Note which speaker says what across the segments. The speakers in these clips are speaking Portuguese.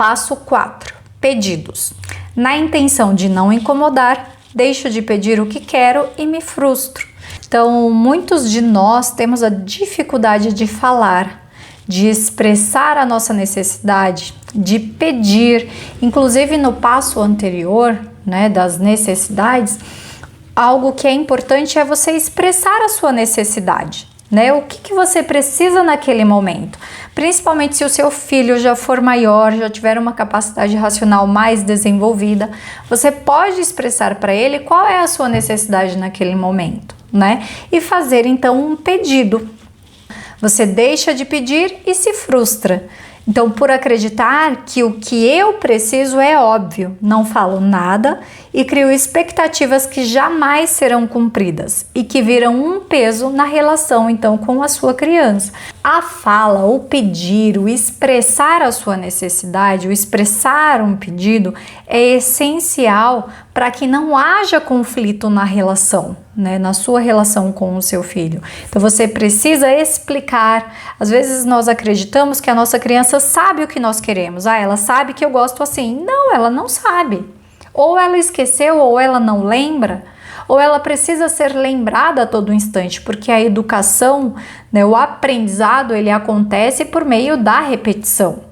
Speaker 1: Passo 4. Pedidos. Na intenção de não incomodar, deixo de pedir o que quero e me frustro. Então, muitos de nós temos a dificuldade de falar, de expressar a nossa necessidade, de pedir. Inclusive no passo anterior, das necessidades, algo que é importante é você expressar a sua necessidade. O que você precisa naquele momento, principalmente se o seu filho já for maior, já tiver uma capacidade racional mais desenvolvida, você pode expressar para ele qual é a sua necessidade naquele momento, e fazer então um pedido. Você deixa de pedir e se frustra. Então, por acreditar que o que eu preciso é óbvio, não falo nada e crio expectativas que jamais serão cumpridas e que viram um peso na relação, então, com a sua criança. A fala, o pedir, o expressar a sua necessidade, o expressar um pedido é essencial para que não haja conflito na relação, na sua relação com o seu filho. Então você precisa explicar. Às vezes nós acreditamos que a nossa criança sabe o que nós queremos. Ela sabe que eu gosto assim. Não, ela não sabe. Ou ela esqueceu, ou ela não lembra, ou ela precisa ser lembrada a todo instante, porque a educação, o aprendizado, ele acontece por meio da repetição.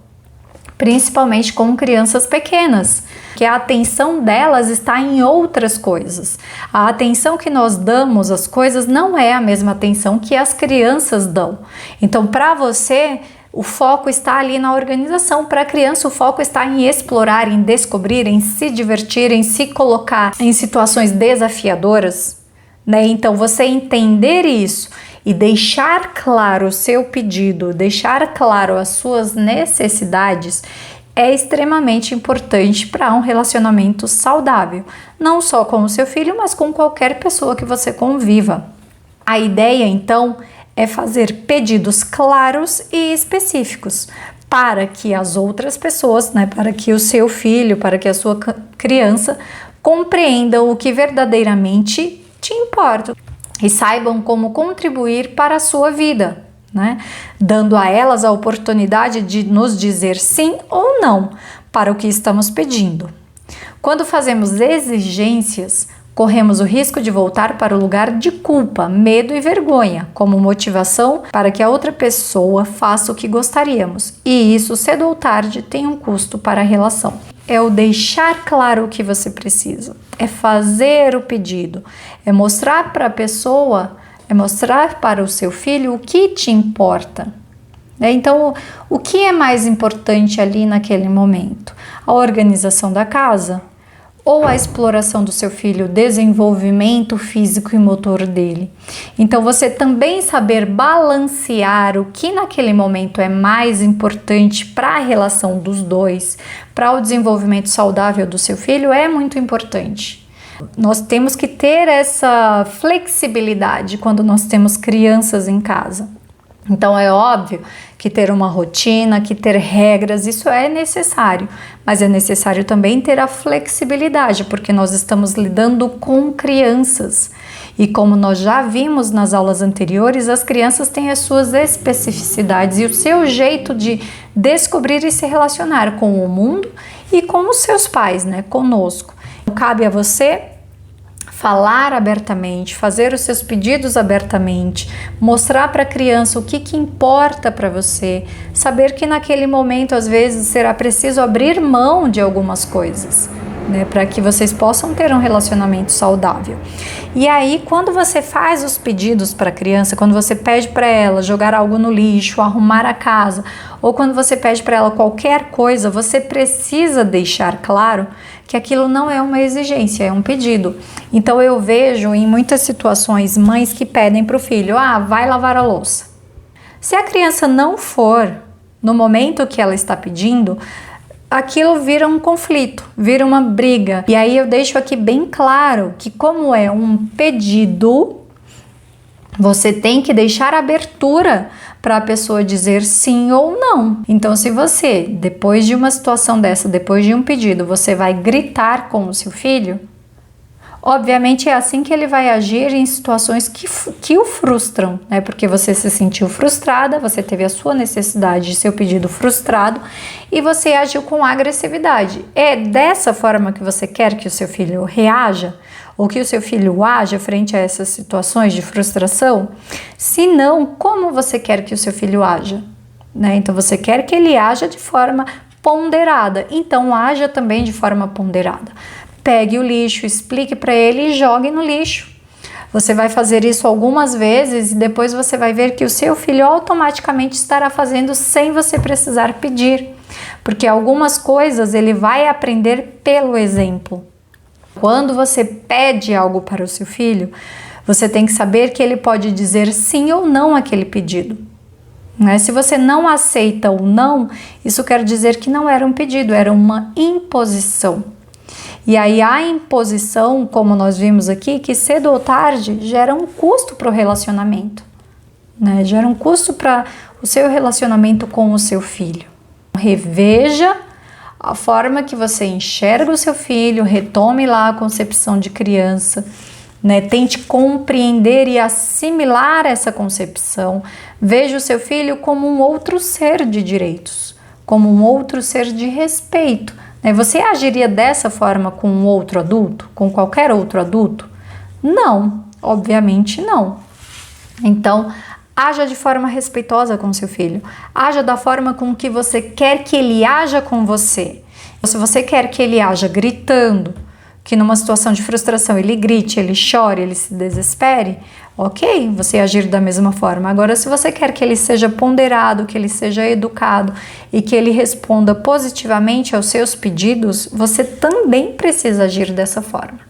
Speaker 1: Principalmente com crianças pequenas, que a atenção delas está em outras coisas. A atenção que nós damos às coisas não é a mesma atenção que as crianças dão. Então, para você, o foco está ali na organização. Para a criança, o foco está em explorar, em descobrir, em se divertir, em se colocar em situações desafiadoras. Então, você entender isso e deixar claro o seu pedido, deixar claro as suas necessidades é extremamente importante para um relacionamento saudável, não só com o seu filho, mas com qualquer pessoa que você conviva. A ideia, então, é fazer pedidos claros e específicos para que as outras pessoas, para que o seu filho, para que a sua criança compreendam o que verdadeiramente te importa e saibam como contribuir para a sua vida, dando a elas a oportunidade de nos dizer sim ou não para o que estamos pedindo. Quando fazemos exigências, corremos o risco de voltar para o lugar de culpa, medo e vergonha, como motivação para que a outra pessoa faça o que gostaríamos. E isso, cedo ou tarde, tem um custo para a relação. É o deixar claro o que você precisa, é fazer o pedido, é mostrar para a pessoa, é mostrar para o seu filho o que te importa. Então, o que é mais importante ali naquele momento? A organização da casa? Ou a exploração do seu filho, o desenvolvimento físico e motor dele. Então, você também saber balancear o que naquele momento é mais importante para a relação dos dois, para o desenvolvimento saudável do seu filho, é muito importante. Nós temos que ter essa flexibilidade quando nós temos crianças em casa. Então, é óbvio que ter uma rotina, que ter regras, isso é necessário, mas é necessário também ter a flexibilidade, porque nós estamos lidando com crianças. E como nós já vimos nas aulas anteriores, as crianças têm as suas especificidades e o seu jeito de descobrir e se relacionar com o mundo e com os seus pais, conosco. Cabe a você falar abertamente, fazer os seus pedidos abertamente, mostrar para a criança o que importa para você, saber que naquele momento às vezes será preciso abrir mão de algumas coisas, para que vocês possam ter um relacionamento saudável. E aí, quando você faz os pedidos para a criança, quando você pede para ela jogar algo no lixo, arrumar a casa, ou quando você pede para ela qualquer coisa, você precisa deixar claro que aquilo não é uma exigência, é um pedido. Então eu vejo em muitas situações mães que pedem para o filho, vai lavar a louça. Se a criança não for no momento que ela está pedindo, aquilo vira um conflito, vira uma briga. E aí eu deixo aqui bem claro que como é um pedido, você tem que deixar abertura para a pessoa dizer sim ou não. Então, se você, depois de uma situação dessa, depois de um pedido, você vai gritar com o seu filho, Obviamente é assim que ele vai agir em situações que o frustram, né? Porque você se sentiu frustrada, você teve a sua necessidade de seu pedido frustrado e você agiu com agressividade. É dessa forma que você quer que o seu filho reaja? Ou que o seu filho haja frente a essas situações de frustração? Se não, como você quer que o seu filho haja? Né? Então você quer que ele haja de forma ponderada, então haja também de forma ponderada. Pegue o lixo, explique para ele e jogue no lixo. Você vai fazer isso algumas vezes e depois você vai ver que o seu filho automaticamente estará fazendo sem você precisar pedir, porque algumas coisas ele vai aprender pelo exemplo. Quando você pede algo para o seu filho, você tem que saber que ele pode dizer sim ou não àquele pedido. Né? Se você não aceita o não, isso quer dizer que não era um pedido, era uma imposição. E aí a imposição, como nós vimos aqui, que cedo ou tarde gera um custo para o relacionamento, né? Gera um custo para o seu relacionamento com o seu filho. Reveja a forma que você enxerga o seu filho, retome lá a concepção de criança, né? Tente compreender e assimilar essa concepção. Veja o seu filho como um outro ser de direitos, como um outro ser de respeito. Você agiria dessa forma com um outro adulto? Com qualquer outro adulto? Não, obviamente não. Então, haja de forma respeitosa com seu filho. Haja da forma com que você quer que ele haja com você. Se você quer que ele haja gritando, que numa situação de frustração ele grite, ele chore, ele se desespere, ok, você agir da mesma forma. Agora, se você quer que ele seja ponderado, que ele seja educado e que ele responda positivamente aos seus pedidos, você também precisa agir dessa forma.